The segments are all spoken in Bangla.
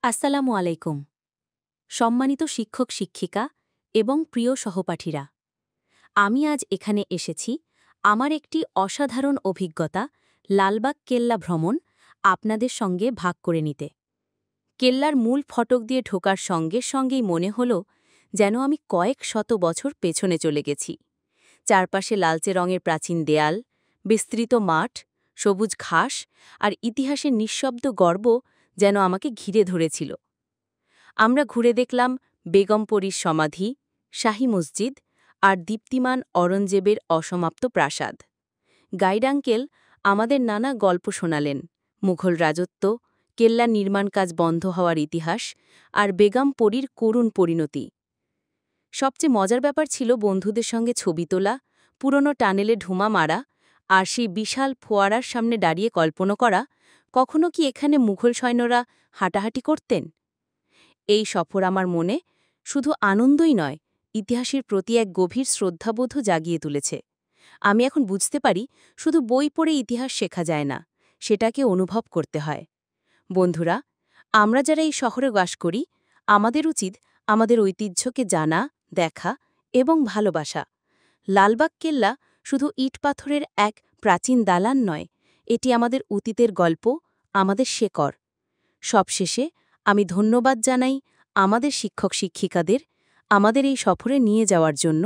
আসসালামু আলাইকুম। সম্মানিত শিক্ষক শিক্ষিকা এবং প্রিয় সহপাঠীরা, আমি আজ এখানে এসেছি আমার একটি অসাধারণ অভিজ্ঞতা লালবাগ কেল্লা ভ্রমণ আপনাদের সঙ্গে ভাগ করে নিতে। কেল্লার মূল ফটক দিয়ে ঢোকার সঙ্গে সঙ্গেই মনে হল যেন আমি কয়েক শত বছর পেছনে চলে গেছি। চারপাশে লালচে রঙের প্রাচীন দেয়াল, বিস্তৃত মাঠ, সবুজ ঘাস আর ইতিহাসের নিঃশব্দ গর্ব যেন আমাকে ঘিরে ধরেছিল। আমরা ঘুরে দেখলাম বেগমপরীর সমাধি, শাহী মসজিদ আর দীপ্তিমান অরঞ্জেবের অসমাপ্ত প্রাসাদ। গাইড আঙ্কেল আমাদের নানা গল্প শোনালেন, মুঘল রাজত্ব, কেল্লা নির্মাণ কাজ বন্ধ হওয়ার ইতিহাস আর বেগমপরীর করুণ পরিণতি। সবচেয়ে মজার ব্যাপার ছিল বন্ধুদের সঙ্গে ছবি তোলা, পুরনো টানেলে ঢুমা মারা আর সেই বিশাল ফোয়ারার সামনে দাঁড়িয়ে কল্পনা করা কখনো কি এখানে মুঘল সৈন্যরা হাঁটাহাঁটি করতেন। এই সফর আমার মনে শুধু আনন্দই নয়, ইতিহাসের প্রতি এক গভীর শ্রদ্ধাবোধও জাগিয়ে তুলেছে। আমি এখন বুঝতে পারি শুধু বই পড়ে ইতিহাস শেখা যায় না, সেটাকে অনুভব করতে হয়। বন্ধুরা, আমরা যারা এই শহরে বাস করি, আমাদের উচিত আমাদের ঐতিহ্যকে জানা, দেখা এবং ভালোবাসা। লালবাগ কেল্লা শুধু ইট পাথরের এক প্রাচীন দালান নয়, এটি আমাদের অতীতের গল্প, আমাদের শেকড়। সবশেষে আমি ধন্যবাদ জানাই আমাদের শিক্ষক শিক্ষিকাদের আমাদের এই সফরে নিয়ে যাওয়ার জন্য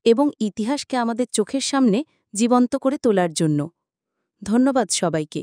এবং ইতিহাসকে আমাদের চোখের সামনে জীবন্ত করে তোলার জন্য। ধন্যবাদ সবাইকে।